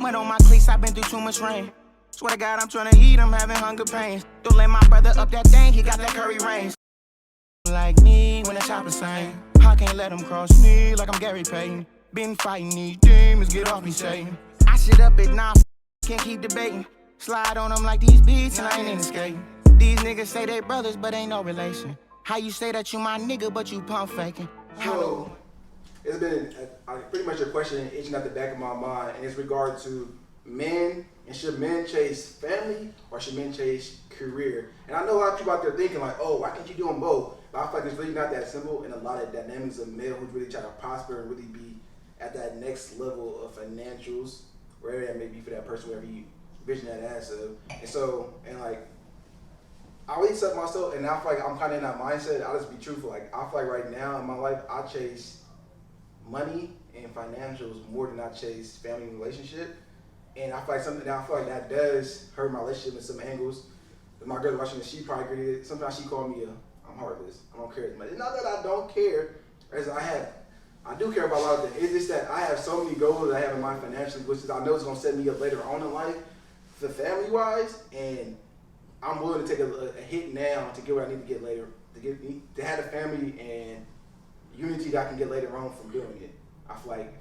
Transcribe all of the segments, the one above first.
Mud on my cleats, I've been through too much rain. Swear to God, I'm tryna eat, I'm having hunger pains. Don't let my brother up that thing, he got that curry range. Like me when the chopper sing. I can't let him cross me like I'm Gary Payton. Been fighting these demons, get off me, Satan. I sit up at 9, can't keep debating. Slide on them like these beats and I ain't in skating. These niggas say they brothers, but ain't no relation. How you say that you my nigga, but you pump faking? So, it's been pretty much a question itching at the back of my mind, and it's regard to men, and should men chase family or should men chase career? And I know a lot of people out there thinking like, oh, why can't you do them both? But I feel like it's really not that simple, and a lot of dynamics of male who really try to prosper and really be at that next level of financials, wherever that may be for that person, wherever you vision that as of. And so, and like, I always set myself, and I feel like I'm kind of in that mindset. I'll just be truthful. Like, I feel like right now in my life, I chase money and financials more than I chase family and relationship. And I feel like that does hurt my relationship in some angles. If my girl's watching this, she probably agreed with it. Sometimes she called me I'm heartless. I don't care as much. It's not that I don't care, as I do care about a lot of things. It's just that I have so many goals that I have in mind financially, which is I know it's gonna set me up later on in life, for family wise, and I'm willing to take a hit now to get what I need to get later, to have a family and unity that I can get later on from doing it. I feel like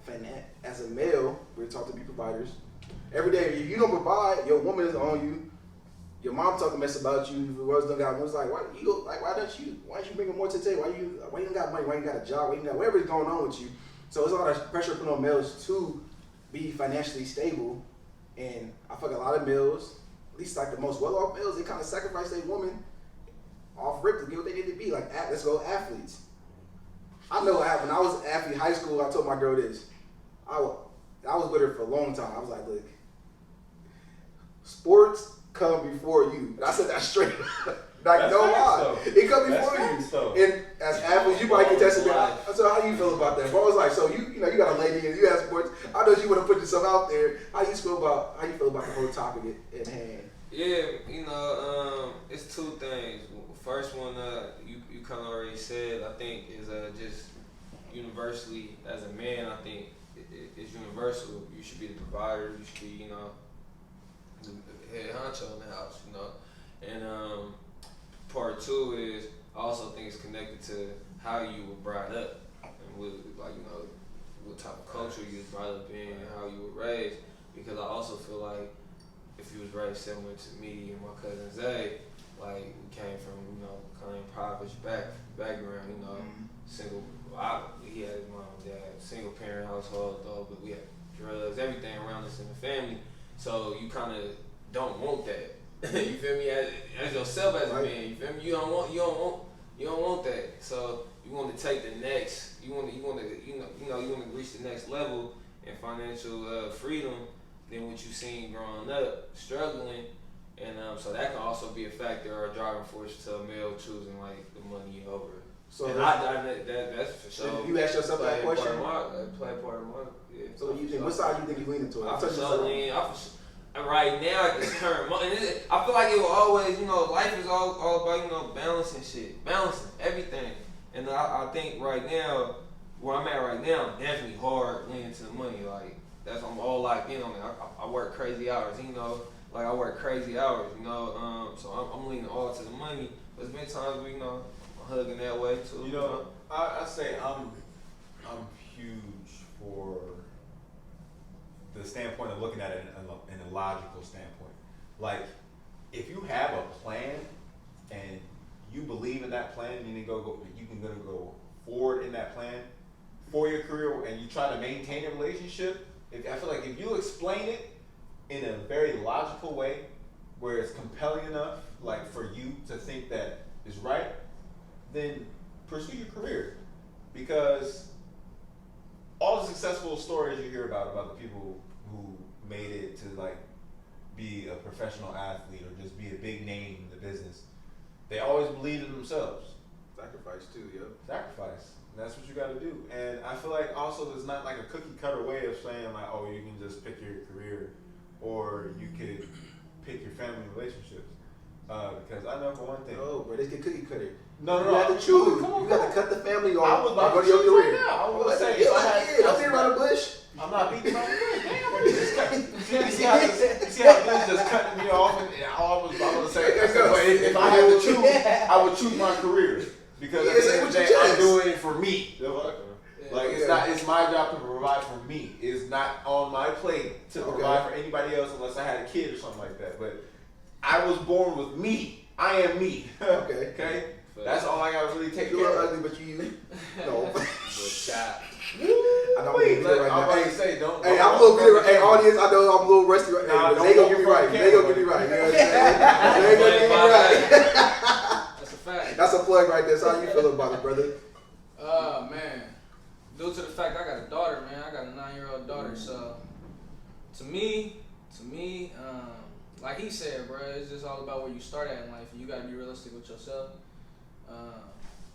as a male, we're taught to be providers. Every day, if you don't provide, your woman is on you. Your mom talking mess about you. If it was don't got one, it's like, why don't you bring more to the table? Why you don't got money? Why you got a job? Why you got whatever is going on with you? So it's a lot of pressure put on males to be financially stable, and I feel like a lot of males, at least like the most well-off males, they kind of sacrifice their woman off rip to get what they need to be. Like, let's go athletes. I know when I was an athlete in high school, I told my girl this. I was with her for a long time. I was like, look, sports come before you. And I said that straight up. Like, no lie. It come before you. And as athletes, you probably can test it. So how do you feel about that? But I was like, so you got a lady and you have sports. I know you want to put yourself out there. How you feel about the whole topic at hand? Yeah, it's two things. First one, you kind of already said, I think, is just universally, as a man, I think it's universal. You should be the provider. You should be, the head honcho in the house, And part two is, I also think it's connected to how you were brought up and what type of culture you was brought up in and how you were raised. Because I also feel like if you was raised similar to me and my cousin Zaya, like we came from, kind of impoverished background, single. He had his mom and dad, single parent household though, but we had drugs, everything around us in the family. So you kind of don't want that. You feel me? As yourself as a man, you feel me? You don't want that. So you want to take the next. You want to reach the next level in financial freedom than what you seen growing up, struggling. And so that can also be a factor or a driving force to a male choosing like the money over. So that's for sure. You ask yourself that question. Play part of my. Yeah. So you think what side do you think you leaning toward? Right now at this current moment, I feel like it will always, life is all about balancing shit, balancing everything. And I think right now, where I'm at right now, I'm definitely hard leaning to the money. Like I'm all locked in on it. I work crazy hours, I work crazy hours, so I'm leaning all to the money. But there's been times where, I'm hugging that way too. I say I'm huge for the standpoint of looking at it in a logical standpoint. Like, if you have a plan and you believe in that plan, and you can go forward in that plan for your career, and you try to maintain a relationship. I feel like if you explain it in a very logical way, where it's compelling enough, like for you to think that is right, then pursue your career. Because all the successful stories you hear about the people who made it to be a professional athlete or just be a big name in the business, they always believed in themselves. Sacrifice too, yo. Sacrifice. That's what you got to do. And I feel like also there's not like a cookie cutter way of saying you can just pick your career or you could pick your family relationships. Because I know for one thing. Oh, but it's the cookie cutter. No. You have to choose. You got to cut the family off. I would like go to to your career. Right now. I would say don't beat around the bush. I'm not beating around the bush. Damn, You see how this just cutting me off, and I was gonna say, if I had to choose, I would choose my career because at the end of the day, I'm doing it for me. Like it's my job to provide for me. It's not on my plate to provide for anybody else unless I had a kid or something like that. But I was born with me. I am me. Okay. That's all I gotta really take care of. You're ugly, but you no. I don't believe it right now. I'm about to say, don't. Hey, I'm a little bit. Hey, audience, I know I'm a little rusty right now. They gonna get me right. They gonna get me right. You know what I'm saying? They gonna get me right. That's a fact. That's a plug right there. So how you feel about it, brother? Man, due to the fact I got a daughter, man, I got a 9-year-old daughter. So to me, like he said, bro, it's just all about where you start at in life, and you gotta be realistic with yourself.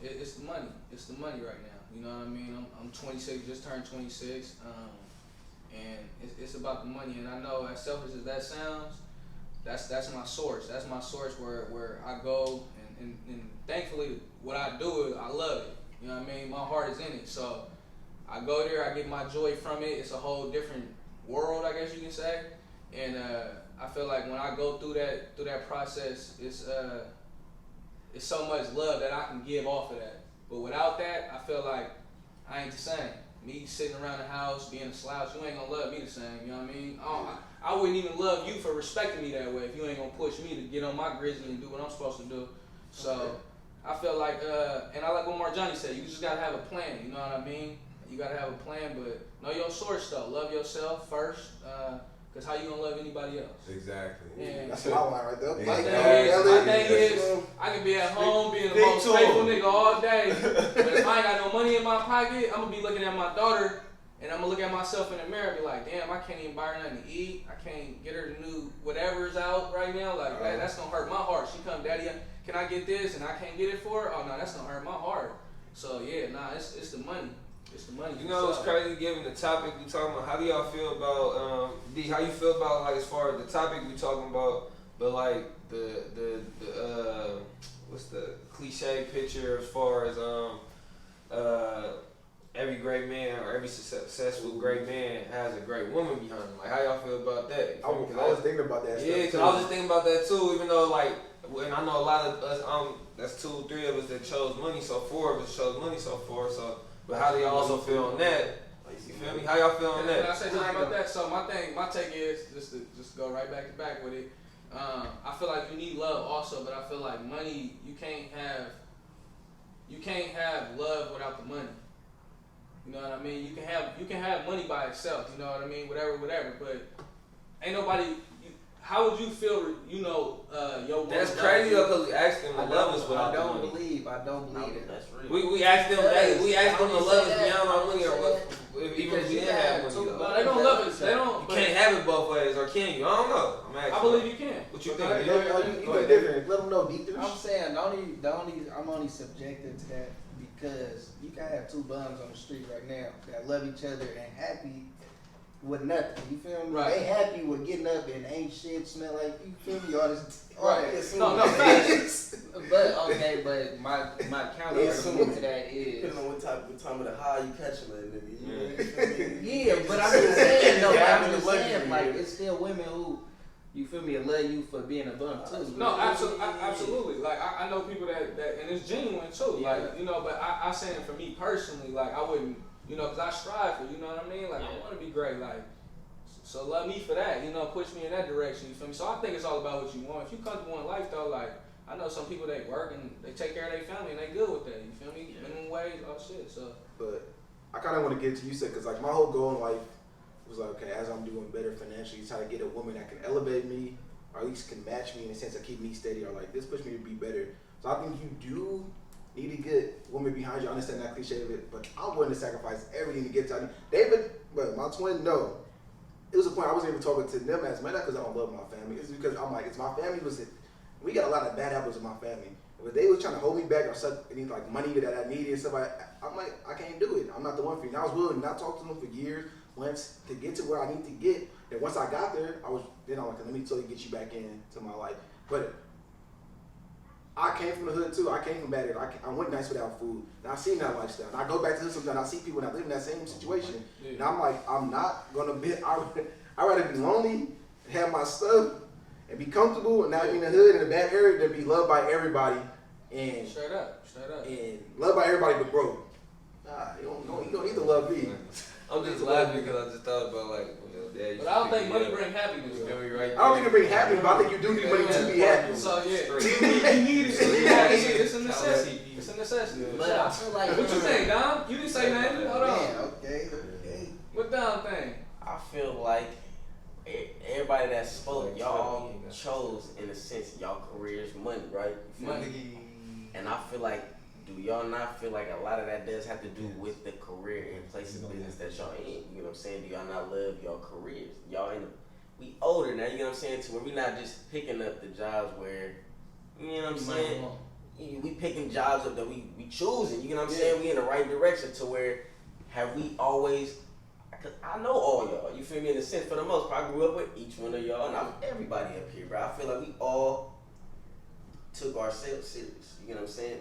It's the money. It's the money right now. You know what I mean? I'm 26, just turned 26, and it's about the money. And I know, as selfish as that sounds, that's my source. That's my source where I go, and thankfully, what I do, I love it. You know what I mean? My heart is in it. So I go there, I get my joy from it. It's a whole different world, I guess you can say. And I feel like when I go through that process, it's so much love that I can give off of that. But without that, I feel like I ain't the same. Me sitting around the house, being a slouch, you ain't gonna love me the same, you know what I mean? I wouldn't even love you for respecting me that way if you ain't gonna push me to get on my grizzly and do what I'm supposed to do. So I feel like, and I like what Marjani said, you just gotta have a plan, you know what I mean? You gotta have a plan, but know your source though. Love yourself first, because how you gonna love anybody else? Exactly. And That's my line right there. my thing is, I can be at home being the most faithful nigga all day, but if I ain't got no money in my pocket, I'm gonna be looking at my daughter, and I'm gonna look at myself in the mirror and be like, damn, I can't even buy her nothing to eat. I can't get her the new whatever's out right now. Like, that's gonna hurt my heart. She come, Daddy, can I get this? And I can't get it for her? Oh, no, that's gonna hurt my heart. So, yeah, it's the money. It's the money. You know, it's crazy given the topic we talking about. How do y'all feel about, D, how you feel about, like, as far as the topic we talking about, but, like, the what's the cliche picture as far as, every great man or every successful great man has a great woman behind him. Like, how y'all feel about that? I was thinking about that. Yeah, because I was just thinking about that too. Even though, like, and I know a lot of us, that's 2, 3 of us that chose money, so 4 of us chose money so far. So, but how do y'all also feel on that? You feel me? How y'all feel on that? Can I say something about that? So my take is just go right back to back with it. I feel like you need love also, but I feel like money, you can't have love without the money. You know what I mean? You can have money by itself. You know what I mean? Whatever. But ain't nobody. How would you feel? You know, your woman. That's crazy though, because we asked them to love us without the money. I don't believe it. That's real. We asked them. We asked them to love us beyond our money, or what? Even if we didn't have money, though. No, they don't love us. They don't. You can't have it both ways, or can you? I don't know. I believe you can. What you think? You different. Let them know deep. I'm saying I'm only subjected to that because you can have 2 bums on the street right now that love each other and happy with nothing. You feel me? Right. They happy with getting up and ain't shit, smell like, you feel me? All this. Right. No. But my counter argument to that is. Depending on what time of the high you catching that nigga. Yeah, but I'm just saying though. I'm just saying, like, it's still women who, you feel me, love you for being a bum too. No, absolutely. Like I know people that and it's genuine too. Yeah. Like, you know, but I saying for me personally, like I wouldn't, you know, because I strive for, you know what I mean? Like I want to be great. Like, so love me for that. You know, push me in that direction. You feel me? So I think it's all about what you want. If you comfortable in life though, like I know some people that work and they take care of their family and they good with that. You feel me? Minimum wage, all shit. So. But I kind of want to get to you, said, because like my whole goal in life was like, okay, as I'm doing better financially, try to get a woman that can elevate me, or at least can match me in the sense of keep me steady, or like this push me to be better. So I think you do need to get women behind you. I understand that cliche of it, but I'm willing to sacrifice everything to get to you. David, but my twin, no. It was a point I wasn't even talking to them as much, not because I don't love my family. It's because I'm like, it's my family. We got a lot of bad apples in my family. But they was trying to hold me back or suck any like money that I needed and stuff. I'm like, I can't do it. I'm not the one for you. And I was willing to not talk to them for years, once to get to where I need to get. And once I got there, I'm like, let me totally get you back into my life. But I came from the hood too. I came from bad. I went nights without food. And I seen that lifestyle. And I go back to the hood sometimes. I see people that live in that same situation. Yeah. And I'm like, I'm not gonna be. I'd rather be lonely, have my stuff, and be comfortable, and not be in the hood in a bad area than be loved by everybody and Straight up. and loved by everybody but broke. Nah, you don't need to love me. I'm just laughing because I just thought about like, dad. But I don't think money bring happiness. You feel me right I don't think it bring happiness, but I think you do need money to be happy. So yeah, you need it. It's a necessity. It's a necessity. But I feel like What you think, Dom? You didn't say nothing. Hold on. Man, okay. What Dom think? I feel like everybody that spoke, y'all chose in a sense y'all careers money, right? You feel me? And I feel like, do y'all not feel like a lot of that does have to do with the career and place of business that y'all in? You know what I'm saying? Do y'all not love y'all careers? Y'all we older now, you know what I'm saying? To where we not just picking up the jobs where, you know what I'm saying? We picking jobs up that we choosing, you know what I'm saying? We in the right direction to where have we always, cause I know all y'all, you feel me, in a sense for the most part. I grew up with each one of y'all and everybody up here, bro. I feel like we all took ourselves serious, you know what I'm saying?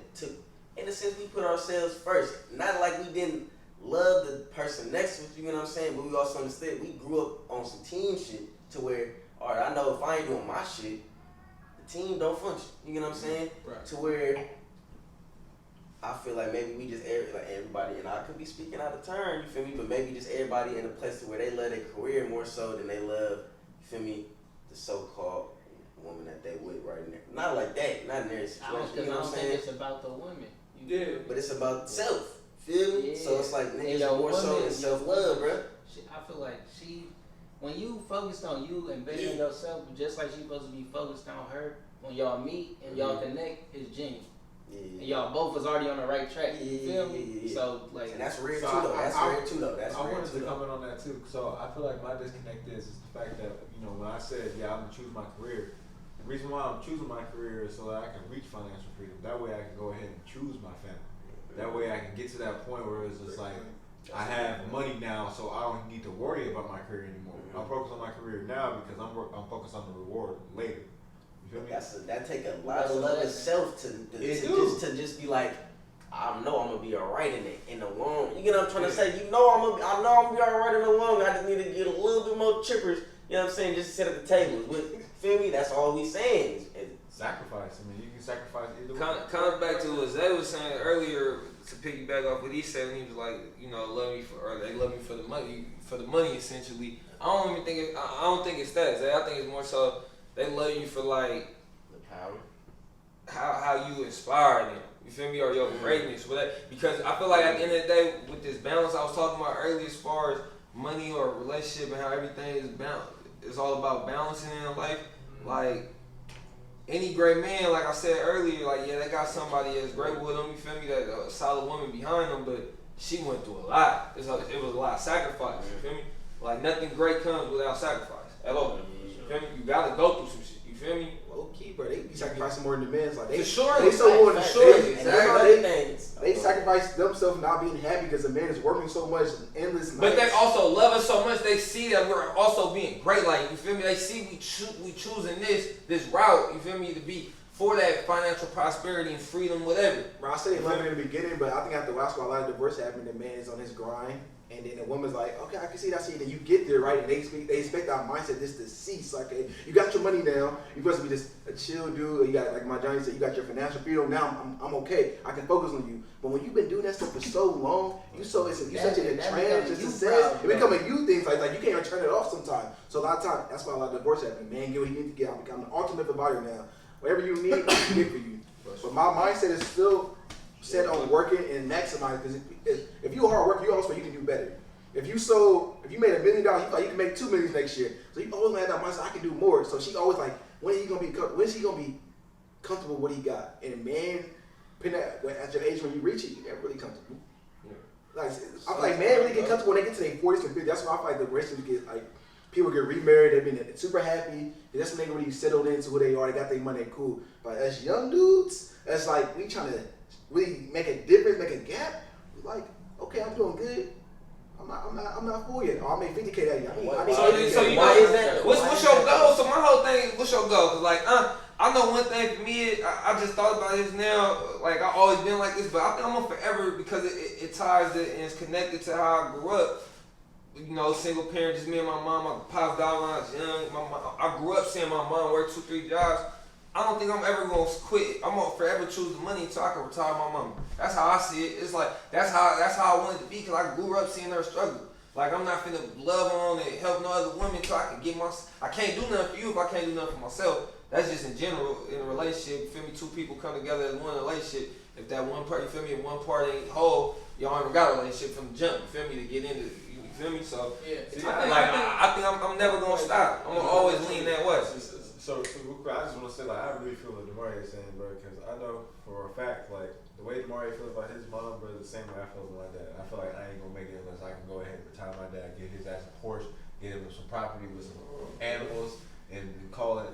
In a sense, we put ourselves first. Not like we didn't love the person next to us, you know what I'm saying? But we also understood we grew up on some team shit to where, all right, I know if I ain't doing my shit, the team don't function. You know what I'm saying? Right. To where I feel like maybe we just like everybody, and I could be speaking out of turn, you feel me? But maybe just everybody in a place to where they love their career more so than they love, you feel me, the so-called woman that they with right now. Not like that, not in their situation. You know what I'm saying? It's about the women. But it's about self. Feel me? Yeah. So it's like niggas Your more so woman, than self-love, bro. I feel like when you focused on you and bettering yourself, just like she's supposed to be focused on her, when y'all meet and y'all connect, it's genuine. Yeah. And y'all both was already on the right track. You feel me? Yeah. So like, And that's rare So too, though. I That's wanted to rare comment on that too. So I feel like my disconnect is the fact that, you know, when I said, yeah, I'm gonna choose my career, the reason why I'm choosing my career is so that I can reach financial freedom. That way I can go ahead and choose my family. That way I can get to that point where it's just like, I have money now, so I don't need to worry about my career anymore. I'm focused on my career now because I'm focused on the reward later. You feel me? That take a lot of love of self to just be like, I know I'm gonna be alright in the long. You get what I'm trying to say? I know I'm gonna be alright in the long. I just need to get a little bit more chippers. You know what I'm saying? Just to sit at the tables. Feel me? That's all we saying. Sacrifice. I mean, you can sacrifice either way. Kind of back to what Zay was saying earlier, to piggyback off what he said, when he was like, you know, they love me for the money essentially. I don't think it's that, Zay. I think it's more so they love you for like The power. how you inspire them. You feel me? Or your greatness, whatever. Because I feel like at the end of the day, with this balance I was talking about earlier, as far as money or relationship and how everything is balanced, it's all about balancing in life. Like any great man, like I said earlier, like yeah, they got somebody that's great with them. You feel me? That a solid woman behind them, but she went through a lot. It was a lot of sacrifice. You feel me? Like nothing great comes without sacrifice at all. You feel me? You gotta go through some shit. You feel me? Low key, bro. They be sacrificing more than the men's. Like they so more than they sacrifice themselves not being happy because the man is working so much, endless nights. But they also love us so much. They see that we're also being great. Like you feel me? They see we choosing this route. You feel me? To be for that financial prosperity and freedom, whatever. Bro, I said they love it in the beginning, but I think after a while, a lot of divorce happened. The man is on his grind. And then the woman's like, okay, I can see that. Then you get there, right? And they expect our mindset this to cease. Like, hey, you got your money now. You're supposed to be just a chill dude. You got, like my Johnny said, you got your financial freedom. Now I'm okay. I can focus on you. But when you've been doing that stuff for so long, you such in a trance, just a sense. It become a you thing. Like you can't even turn it off sometimes. So a lot of times, that's why a lot of divorce happen. Man, get what you need to get. I'm becoming the ultimate provider now. Whatever you need, I can get for you. But my mindset is still set on working and maximizing. Because if you're a hard worker, you also you can do better. If you made $1 million, you thought you can make $2 million next year. So you always had that mindset, I can do more. So she always like, when is he gonna be comfortable with what he got? And man, at your age when you reach it, you get really comfortable. Yeah. Like I feel like man really get comfortable when they get to their 40s and 50s. That's why I feel like the relationships get like people get remarried, they've been super happy, and that's when they really settled into who they are, they got their money, cool. But as young dudes, it's like we trying to really make a difference, make a gap. We're like, okay, I'm doing good. I'm not full yet. Oh, I made 50K that year. I need 80K. So you know, what's your goal? So my whole thing, what's your goal? Cause like, I know one thing for me. I just thought about this now. Like I always been like this, but I think I'm gonna forever because it ties it and it's connected to how I grew up. single parent, just me and my mom. My pop's died when I was young. I grew up seeing my mom work 2-3 jobs. I don't think I'm ever gonna quit. I'm gonna forever choose the money until I can retire my mama. That's how I see it. It's like that's how I wanted to be because I grew up seeing her struggle. Like I'm not finna love on and help no other women till I can get my. I can't do nothing for you if I can't do nothing for myself. That's just in general in a relationship. You feel me? Two people come together as one relationship. If that one part, you feel me? If one part ain't whole, y'all ain't got a relationship from the jump. You feel me? To get into, you feel me? So Yeah. I think I'm never gonna stop. I'm gonna always lean that way. So real quick, I just want to say, like, I really feel what Demarie is saying, bro, because I know for a fact, like, the way Demarie feels about his mom, bro, is the same way I feel about my dad. I feel like I ain't gonna make it unless I can go ahead and retire my dad, get his ass a Porsche, get him some property with some animals, and call it a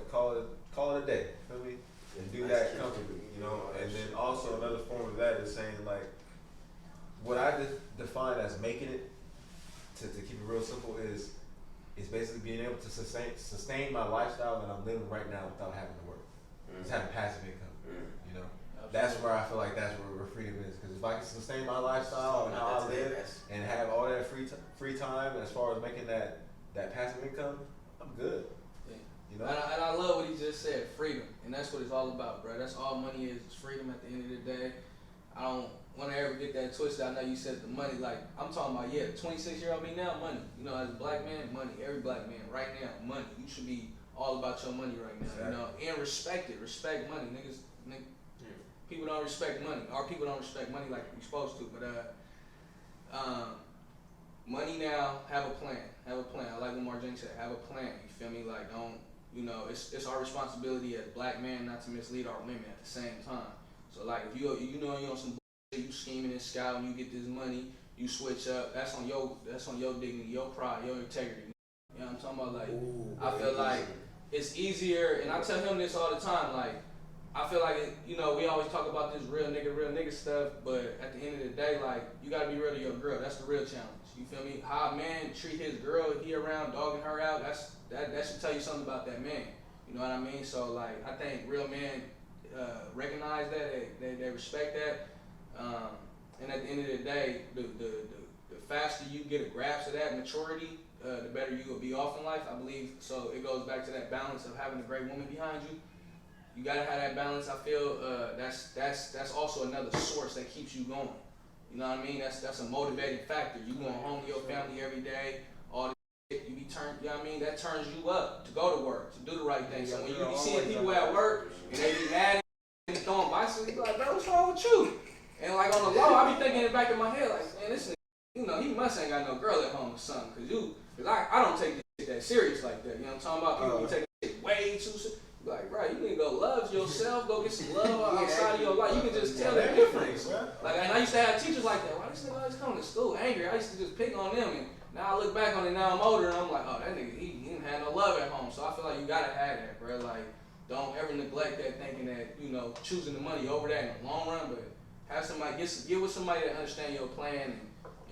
day. Feel me? And do that comfortably, you know. And then also another form of that is saying, like, what I define as making it, to keep it real simple, is basically being able to sustain my lifestyle that I'm living right now without having to work. Just having passive income, you know. That's where I feel like that's where freedom is. Because if I can sustain my lifestyle and how I live and have all that free time as far as making that passive income, I'm good. Yeah. You know. And I love what he just said, freedom, and that's what it's all about, bro. That's all money is freedom. At the end of the day, I don't want to ever get that twisted. I know you said the money, like I'm talking about, 26-year-old me now, money. You know, as a black man, money. Every black man right now, money. You should be all about your money right now. Exactly. You know, and respect it. Respect money, niggas. People don't respect money. Our people don't respect money like we supposed to. But money now. Have a plan. Have a plan. I like what Mark James said. Have a plan. You feel me? Like don't. You know, it's our responsibility as black men not to mislead our women at the same time. So like if you know you're on some bullshit, you scheming and scouting, you get this money, you switch up. That's on your dignity, your pride, your integrity. You know what I'm talking about? Like I feel like it's easier, and I tell him this all the time. Like I feel like we always talk about this real nigga stuff, but at the end of the day, like you gotta be real to your girl. That's the real challenge. You feel me? How a man treat his girl, he around dogging her out. That should tell you something about that man. You know what I mean? So like I think real men recognize that, they respect that, and at the end of the day, the faster you get a grasp of that maturity, the better you will be off in life. I believe so. It goes back to that balance of having a great woman behind you. You gotta have that balance. I feel that's also another source that keeps you going. You know what I mean? That's a motivating factor. You going home to your family every day. All the shit you be turned. You know what I mean? That turns you up to go to work, to do the right thing. So when you be seeing people at work and they be mad and throwing bicycles, you be like, bro, what's wrong with you? And like on the low, I be thinking in the back of my head, like, man, this nigga, he must ain't got no girl at home or something. Cause I don't take this shit that serious like that. You know what I'm talking about? People be taking shit way too serious. Like, bro, you need to go love yourself, go get some love outside of your life. You can just tell the difference. Like, and I used to have teachers like that. Why this nigga always coming to school angry? I used to just pick on them, and now I look back on it, now I'm older, and I'm like, oh, that nigga, he didn't have no love at home. So I feel like you gotta have that, bro. Like, don't ever neglect that, thinking that, choosing the money over that in the long run, but have somebody, get with somebody that understand your plan, and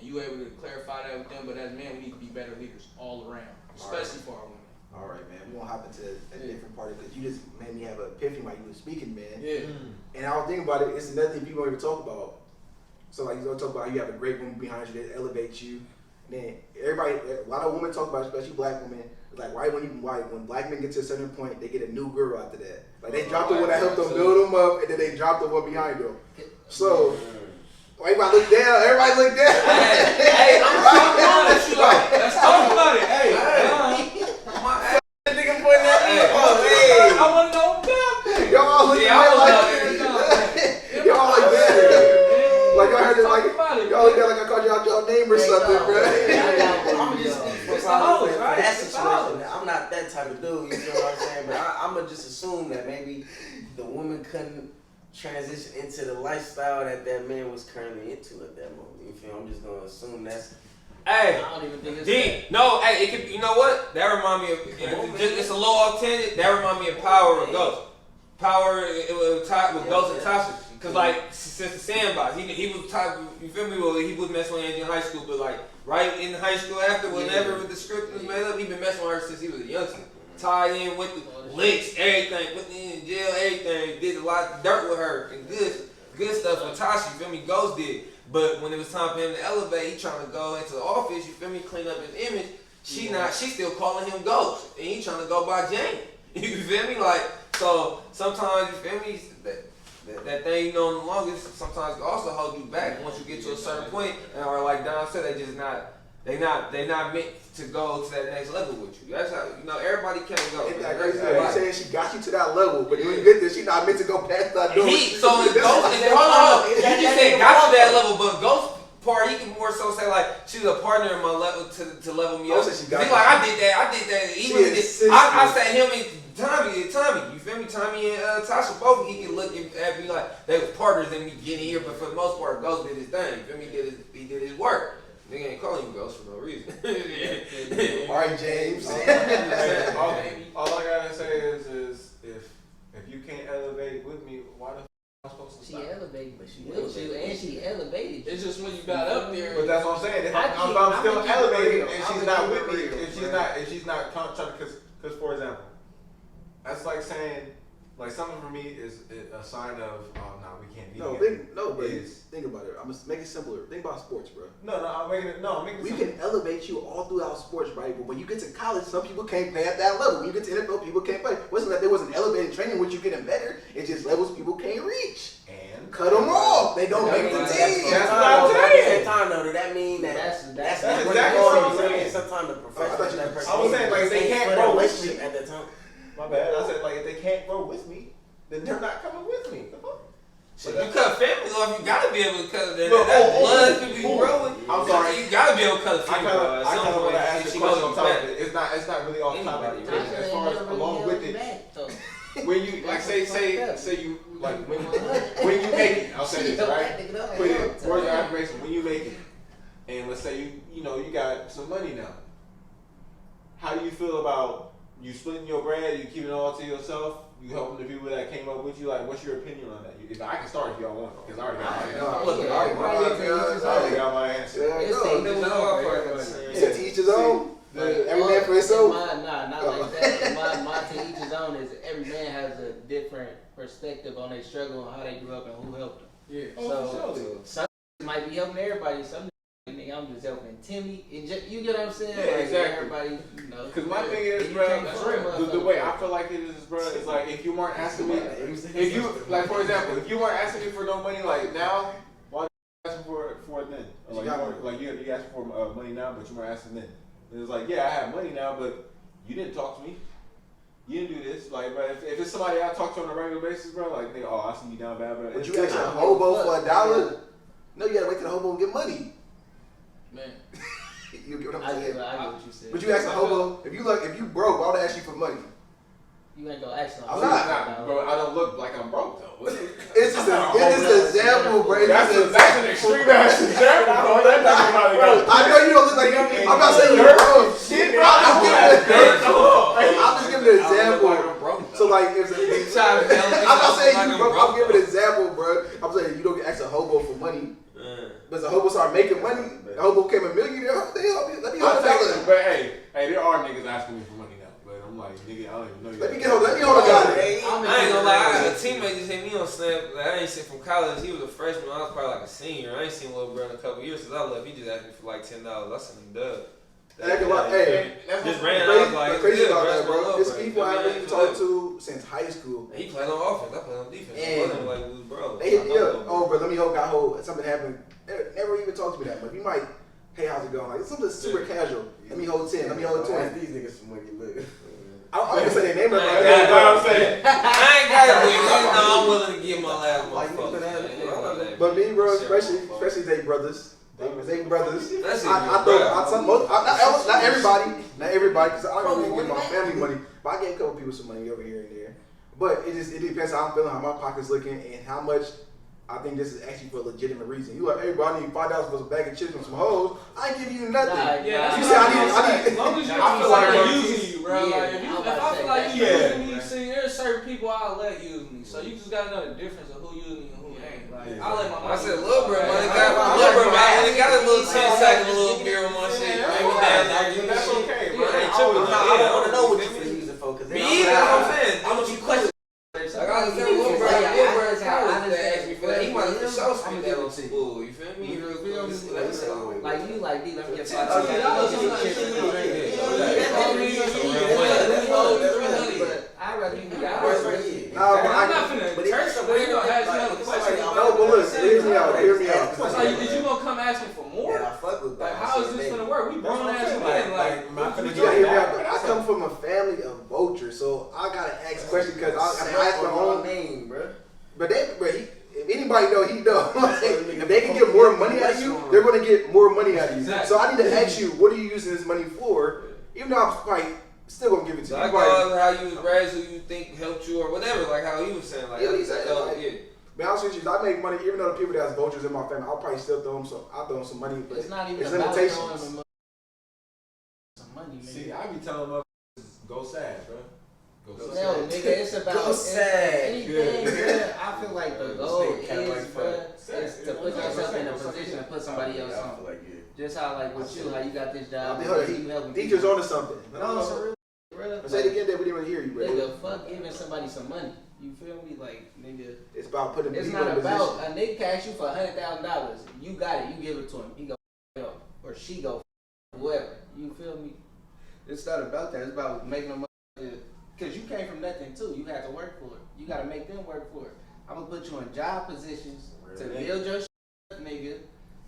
you able to clarify that with them. But as men, we need to be better leaders all around, especially for our women. All right, man. We're gonna hop into a different part because you just made me have an epiphany while you were speaking, man. Yeah. And I was thinking about it. It's another thing people don't even talk about. So like you don't talk about how you have a great woman behind you that elevates you. And then a lot of women talk about, especially black women, like when black men get to a certain point, they get a new girl after that. Like they drop the one that helped them build them up, and then they drop the one behind them. So. Everybody look down. Hey, I'm talking about it. Let's talk about it. Hey. Nigga putting that Hey. I want to know about y'all look y'all like that. Like y'all heard it like y'all look at like I called y'all your name or something, bro. I'm just for that situation. I'm not that type of dude. You know what I'm saying? But I'ma just assume that maybe the woman couldn't transition into the lifestyle that man was currently into at that moment. You feel? I'm just gonna assume that's. Hey, I don't even think it's D, no, hey, it could, you know what? That remind me of, it's a little alternative. That remind me of Power with Ghost. Power with Ghost and Tasha. Cause like, since the Sandbox, he was top, you feel me? Well, he was messing with Angie in high school, but like, right in high school after, whenever the script was made up, he been messing with her since he was a youngster. Tied in with the licks, everything, put in jail, everything, did a lot of dirt with her, and good stuff with Tasha, you feel me? Ghost did. But when it was time for him to elevate, he trying to go into the office, you feel me, clean up his image. She still calling him Ghost, and he trying to go by Jane. You feel me? Like, so sometimes, you feel me, that thing you know the longest sometimes can also hold you back once you get to a certain point, or like Don said, they not meant to go to that next level with you. That's how, you know, everybody can't go. You saying she got you to that level, but when you get there, she not meant to go past that door. So Ghost, hold on, you just said got to that level, but Ghost part, he can more so say like she's a partner in my level to level me up. He like I did that. He really did. I said him and Tommy, you feel me? Tommy and Tasha both, he can look at me like they was partners in me getting here, but for the most part, Ghost did his thing. You feel me? He did his work. Nigga ain't calling you Ghost for no reason. Alright, James. All I gotta say is if you can't elevate with me, why the f am I supposed to stop? She elevated, but she with you, and she elevated. It's just when you got up there. But that's what I'm saying. If I'm still elevated and she's not with me, if she's not trying to, because for example, that's like saying, like something for me is a sign of, nah, we can't be together. Think about it. I'm gonna make it simpler. Think about sports, bro. I'm making it We simple. can elevate you all throughout sports, right? But when you get to college, some people can't play at that level. When you get to NFL, people can't play. It wasn't that there wasn't elevated training with you getting better. It's just levels people can't reach. And cut them off. They don't make the team. That's what I'm saying. At the same time, though, does that mean that That's exactly what I'm saying. Sometimes the professional that person. I was saying, like, if they can't grow with me at the time. My bad. I said, like, if they can't grow with me, then they're not coming with me. So you cut family off, you gotta be able to cut that. That blood people you grow with. I'm sorry. You gotta be able to cut a family off. I kind of want to ask She a question goes on top back. of it. It's not really off topic. Anybody, As far as along with it, when you like say you like when you make it, I'll say this right. Put it words of affirmation. When you make it, and let's say you got some money now. How do you feel about you splitting your bread? You keeping it all to yourself? You helping the people that came up with you? Like, what's your opinion on that? If I can start if y'all want, because I already got my answer. You said to each his own. Every man for himself. Not like that. My to each his own is every man has a different perspective on their struggle and how they grew up and who helped them. Yeah. So some might be helping everybody. Some nigga, I'm just helping Timmy. You get what I'm saying? Yeah, like, exactly. Everybody, you know. Because my thing is, bro, the way I feel like it is, bro, is like if you weren't asking me, if you like, for example, if you weren't asking me for no money, like now, why you asking for it then? Like you asking for money now, but you weren't asking then. And it's like, yeah, I have money now, but you didn't talk to me. You didn't do this. Like, but if it's somebody I talk to on a regular basis, bro, like, they, I see you down bad, bro. But you ask a hobo for $1? No, you gotta wait till the hobo and get money. Man. You get what I'm saying? I get what you said. But you ask a hobo, if you broke, why would I ask you for money? You ain't gonna ask no. I'm not. Bro, I don't look like I'm broke, though. It's just an example, bro. That's an extreme ass example, bro. I know you don't look like you. I'm not saying you're broke. Shit, bro. I'm just giving an example. So like, I'm not saying you broke. I'm giving an example, bro. I'm saying you don't get asked a hobo for money. But as a hobo start making money, the hobo became a millionaire. Let me hold $1. But hey, there are niggas asking me for money now. But I'm like, nigga, I don't even know you. Let me hold $1. I ain't gonna lie, I got a teammate just hit me on Snap. Like, I ain't seen from college. He was a freshman. I was probably like a senior. I ain't seen little bro in a couple years since I left. He just asked me for like $10. I sent him dub. Hey, just ran out like crazy about that, bro. It's people I haven't talked to since high school. He played on offense. I played on defense. It wasn't like we was bro. They hit me up. Oh, bro, let me hold. Something happened. Never even talked to me that much. You might, hey, how's it going? Like, it's something super casual. Let me hold 10. Let me hold 20. These niggas some money, look. I'm gonna say their name right now. That's what I'm saying. I ain't got it with you. I'm willing to give my last motherfucker. But me, bro, especially they brothers. They brothers. That's not everybody, because I don't really give my family money. But I gave a couple people some money over here and there. But it depends how I'm feeling, how my pocket's looking, and how much I think this is actually for a legitimate reason. You like, hey bro, I need $5 for a bag of chips and some hoes. I ain't giving you nothing. You say I need. As long as you feel like I'm using you, bro. Like, if I feel like you using me, see, there's certain people I'll let use me. So you just gotta know the difference of who using me and who ain't. Like, I let my mom. I said, little bro, man, got a little 10 sack and a little beer on my shit. That's okay, bro. I ain't tripping. I want to know what you're using for. Me either, that's what I'm saying. I want you question. Like I was saying, little bro in college that asked me for that. He might have for sure spent that on school. You feel me? me out. Hear me out. It's like, is you gonna come asking for more? Yeah, I fuck with Like, that. how is this gonna work? We grown ass men. Like, You gotta hear me out. I come from a family of vultures, so I gotta ask questions because I ask my own name, bro. But if anybody know, he know. If they can get more money out of you, they're gonna get more money out of you. Exactly. So I need to ask you, what are you using this money for? Even though I'm probably still gonna give it to you. Like how you was raised, who you think helped you or whatever. Like how he was saying. Like, Yeah, he said, yeah. Be honest with you, I make money. Even though the people that has vultures in my family, I'll probably still throw them some. I'll throw them some money, but It's not even it's about limitations. throwing them some money, man. See, I be telling them, go sad, bro. Go sad. No, nigga, it's about Go sad. anything, bruh. I feel like the goal This nigga kinda is, like bruh, sad. is to put yourself in a position to put somebody else I on. feel like it. Just how, like, with you, how you got this job, Hold on, you helping Teacher's people. onto something. No, for real, bruh. Say it again, that we didn't really hear you, bro. Nigga, fuck giving somebody some money. You feel me? Like, nigga, It's about putting it's people in not a about position. a nigga can ask you for $100,000. You got it. You give it to him. He go up, or she go whoever. You feel me? It's not about that. It's about making them money. Cause you came from nothing too. You had to work for it. You gotta make them work for it. I'm gonna put you in job positions to build your nigga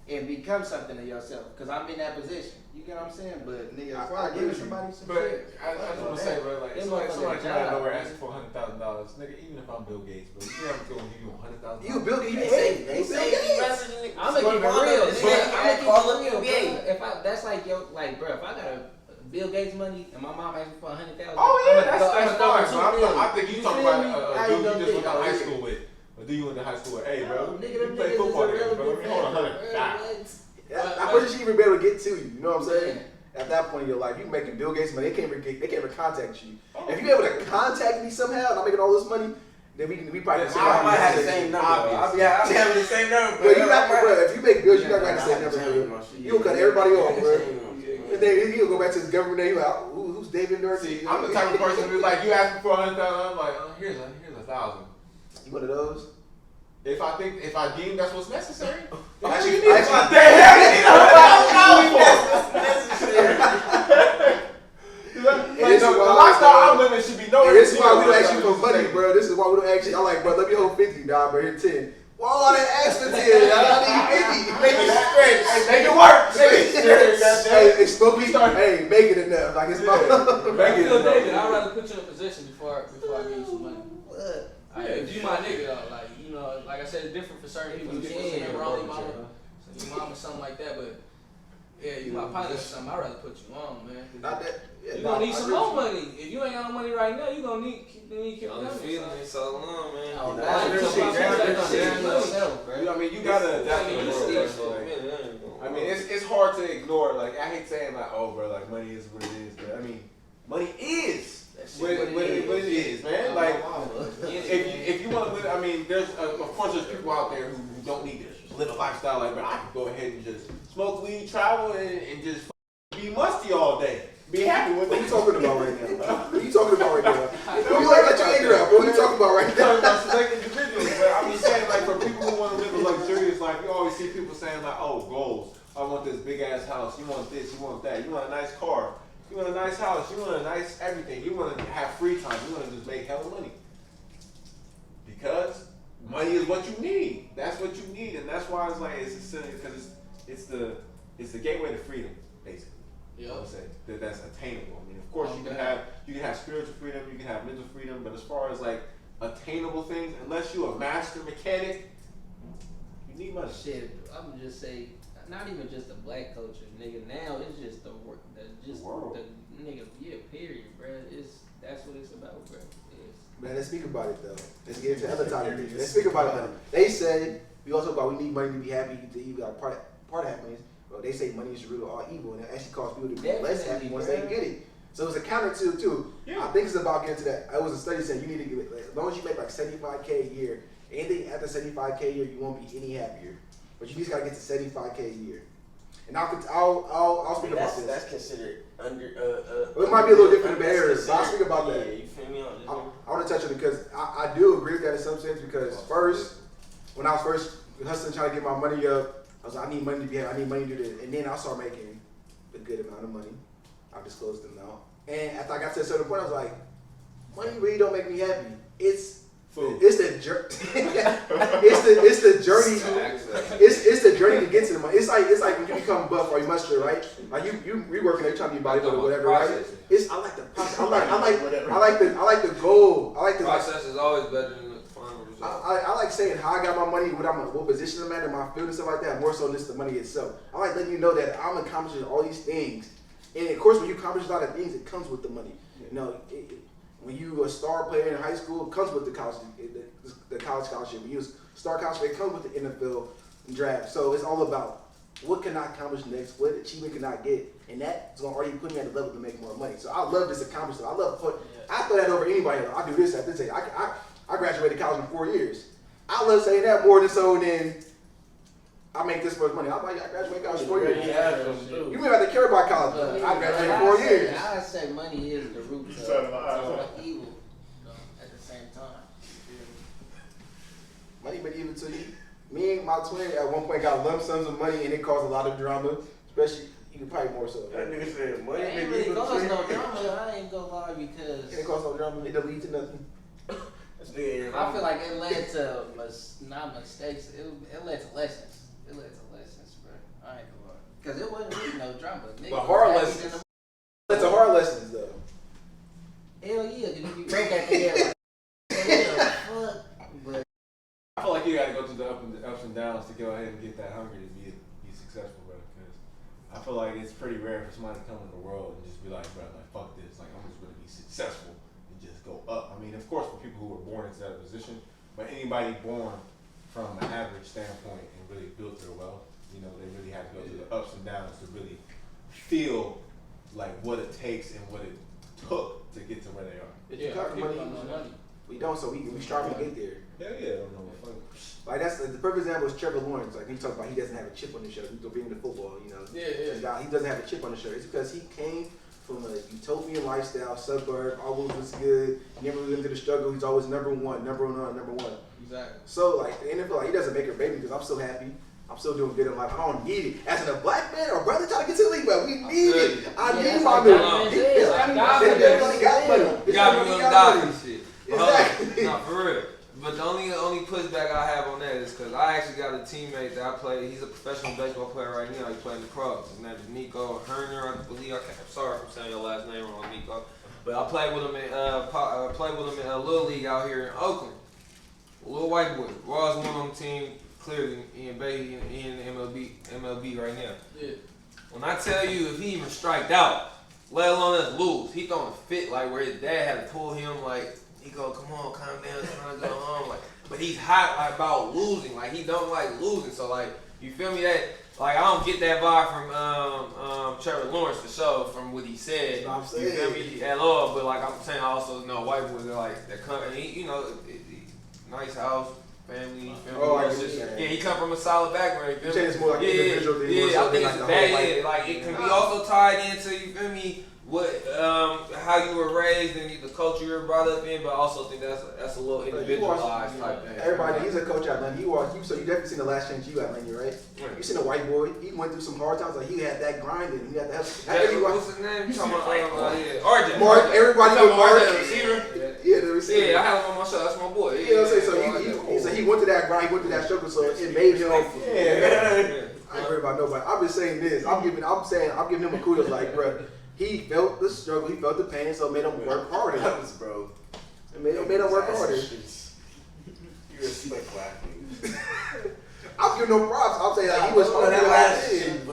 and become something to yourself. Cause I'm in that position. You get what I'm saying? But nigga, as far I as get giving you. somebody some But shit, I just want to say, bro, like, Them somebody motherfuckers come out of job, nowhere man. asking for $100,000, nigga. Even if I'm Bill Gates, bro, you think I'm gonna give you $100,000? You build it, you They ain't. say you messaging. I'm gonna keep it real. Nigga, I I'm call gonna keep it it real, NBA. bro. If I, that's like bro. If I got a Bill Gates money and my mom asking for $100,000. Oh yeah, that's I'm fine. gonna Bro. I think you talking about How a you dude gonna you just think? went to high school with. Or do you went to high school with? Hey, bro, Nigga, you them play niggas football is together, bro. Let me hold irrelevant. $100,000. I wish she even be able to get to you. You know what I'm saying? At that point in your life, you making Bill Gates money. They can't even contact you. If you able to contact me somehow, and I'm making all this money, then we probably can sit I down might and have the say- same number. I'll be having the same number. But you got, bro, if you make bills, you not gonna have the same number, Yeah, bro. You'll cut everybody off, bro. And then he'll go back to his government name. Like, who's David Dorsey? See, I'm the type of person who's like, you ask me for $100,000, I'm like, here's $1,000. You one of those? If I deem that's what's necessary, Actually, the lifestyle I'm living should be nowhere. This is why we don't ask you for money, bro. This is why we don't ask you. I'm like, bro, let me hold 50, dog, bro. Here 10. Why all that ask for 10? I need 50. Make it stretch. Hey, make it work. Make it stretch. Hey, it's supposed to be. Hey, make it enough. Like it's Make it Phil enough. David, I'd rather put you in a position before I give you some money. What? If you my nigga though, like, you know, like I said, it's different for certain people. You say Yeah, wrong, your mama, something like that, but yeah, you my partner or something, I'd rather put you on, man. Not that. Yeah, You nah, gonna need I some agree more with you. money. If you ain't got no money right now, you gonna need keep I'm coming. feeling it so long, man. Oh, Nah, God, this you shit, gonna this do shit, it yourself, bro. I mean, you gotta adapt to the world. I mean, it's hard to ignore. Like, I hate saying like, oh, bro, like money is what it is, but I mean, money is what it is, man. Like, if you want to live, I mean, there's of course there's people out there who don't need to live a lifestyle like, but I can go ahead and just smoke weed, travel, and just be musty all day. Be happy with What it. you talking about right now? What you talking about right now? You like let your anger out, bro. What you talking about right I'm talking now? about select individuals, but I'm just saying, like, for people who want to live a luxurious life, you always see people saying, like, oh, goals. I want this big ass house. You want this, you want that. You want a nice car. You want a nice house. You want a nice everything. You want to have free time. You want to just make hella money. Because money is what you need. That's what you need, and that's why it's like it's silly because it's the gateway to freedom, basically. You know what I'm saying? That's attainable. I mean, of course you can have spiritual freedom, you can have mental freedom, but as far as like attainable things, unless you're a master mechanic, you need money. Shit, I'm gonna just say, not even just the black culture, nigga. Now it's just the work, the world. the nigga. Yeah, period, bro. That's what it's about, bro. Man, let's speak about it though. Let's get into other topics. Let's speak about it. They say we also talk about we need money to be happy. To you got part of happiness. Well, they say money is the root of all evil, and it actually causes people to be less happy once they get it. So it's a counter to it too. Yeah. I think it's about getting to that. It was a study saying you need to give it as long as you make like $75K a year. Anything after $75K a year, you won't be any happier. But you just gotta get to $75K a year. And I'll speak about this. That's considered under. Well, it might be a little different in the area, but I'll speak about that. Yeah, you feel me? I want to touch on it because I do agree with that in some sense because when I was first hustling trying to get my money up, I was like, I need money to be happy, I need money to do this. And then I started making a good amount of money. I disclosed the amount. And after I got to a certain point, I was like, money really don't make me happy. It's Food. It's the journey. it's the journey. It's the journey to get to the money. It's like when you become buff or you muscular, right? Like you working, you trying to be bodybuilder or whatever, right? I like the process. I like the goal. I like the process is always better than the final result. I like saying how I got my money, what position I'm at in my field and stuff like that. More so than just the money itself. I like letting you know that I'm accomplishing all these things, and of course, when you accomplish a lot of things, it comes with the money. You know. When you a star player in high school, it comes with the college scholarship. When you a star college player, it comes with the NFL draft. So it's all about what can I accomplish next, what achievement can I get, and that's going to already put me at the level to make more money. So I love this accomplishment. I throw that over anybody. I do this at this age. I graduated college in 4 years. I love saying that more than I make this much money. I graduated college in 4 years. You may have to care about college. I graduated in 4 years. I say money is the root of evil at the same time. Money been evil to you. Me and my twin at one point got lump sums of money and it caused a lot of drama, especially you probably more so. That nigga said money It ain't been really evil caused to no you. drama. I ain't gonna lie because It caused no drama. It didn't lead to nothing. I feel like it led to not mistakes. It led to lessons. It led to lessons, bro. I ain't gonna lie. Because it wasn't really no drama. But hard lessons. That's a hard lessons though. Hell yeah, because if you broke at the end, like, fuck. But I feel like you gotta go through the ups and downs to go ahead and get that hungry to be successful, bro. Because I feel like it's pretty rare for somebody to come in the world and just be like, bro, like fuck this, like I'm just gonna be successful and just go up. I mean, of course, for people who were born into that position, but anybody born from an average standpoint and really built their wealth, you know, they really have to go through the ups and downs to really feel like what it takes and what it took to get to where they are. You come from money. We don't, so we strive to get there. Hell yeah, I don't know. Like that's the perfect example is Trevor Lawrence. Like he talks about, he doesn't have a chip on his shoulder. He's being the football, you know. Yeah. This guy, he doesn't have a chip on his shoulder. It's because he came from a utopian lifestyle, suburb, always was good. Never really into the struggle. He's always number one. Exactly. So like the NFL, like, he doesn't make her baby because I'm still happy. I'm still doing good in life. I don't need it. As in a black man or brother trying to get to the league, but we need it. I need my money. You gotta be willing to die for shit. Exactly. Nah, for real. But the only pushback I have on that is because I actually got a teammate that I play. He's a professional baseball player right now. He's playing the Crocs. His name is Nico Herner, I believe. I'm sorry if I'm saying your last name wrong, Nico. But I played with him in Little League out here in Oakland. A little white boy. Raw's one on the team. Clearly, in MLB right now. Yeah. When I tell you, if he even striked out, let alone us lose, he throwing a fit like where his dad had to pull him like, he go, come on, calm down, it's trying to go home. Like, but he's hot like, about losing. Like he don't like losing. So like, you feel me? That like I don't get that vibe from Trevor Lawrence for sure from what he said. You feel me at all? But like I'm saying, I also know white boys are like that come and he, you know, nice house. Family, yeah, he come from a solid background. You feel me? It's more like individual thing. Yeah, I think it's bad. Like it can be also tied into, you feel me, what how you were raised and the culture you were brought up in, but I also think that's a little individualized type thing. Everybody, he's a coach at Lane. So you definitely seen the last chance you at Lane, right? You seen a white boy. He went through some hard times. Like he had that grind and he had that. What's his name? You talking about RJ? Mark. Everybody know Mark. The receiver. Yeah, the receiver. Yeah, I had him on my show. That's my boy. You know what I'm saying? So he went to that grind. He went to that struggle. So it made him. I ain't worried about nobody. I'm just saying this. I'm giving him a kudos. Like, bro. He felt the struggle, he felt the pain, so it made him work harder. Bro. It made him work harder. You respect black niggas. I'm giving no props. I'm saying like he was on that last thing.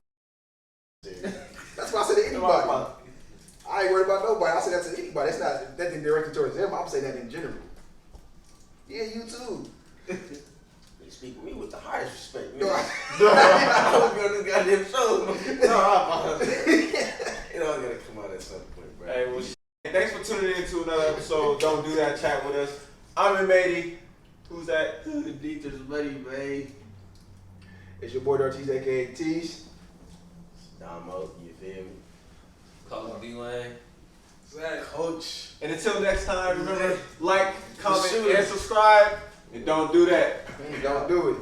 That's why I said to anybody. I ain't worried about nobody. I said that to anybody. It's not nothing directed towards them. I'm saying that in general. Yeah, you too. You speak with me with the highest respect. No, I was going to this goddamn show. No, I apologize. It all gotta come out at some point, bro. Hey, well, thanks for tuning in to another episode. Don't do that chat with us. I'm Matey. Who's that? the Dieter's buddy, babe. it's your boy Ortiz, aka Teach. Damo, you feel me? Call him DLane. Zaya. Coach. And until next time, remember, like, comment, and subscribe. And don't do that. Don't do it.